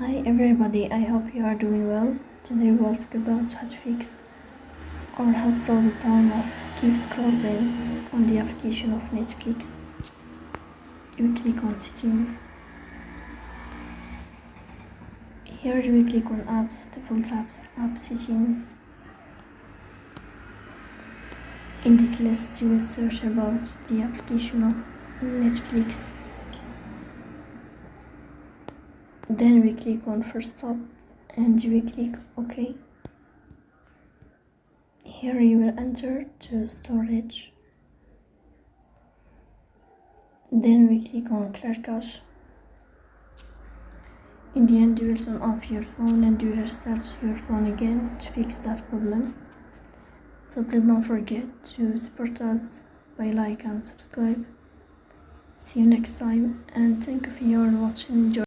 Hi everybody, I hope you are doing well. Today we'll talk about how to fix or how to solve the problem of keep scrolling on the application of Netflix. You click on settings. Here you click on apps, default apps, app settings. In this list you will search about the application of Netflix. Then we click on first stop and we click OK. Here you will enter to storage. Then we click on clear cache. In the end you will turn off your phone and you will restart your phone again to fix that problem. So please don't forget to support us by like and subscribe. See you next time and thank you for watching. Enjoy.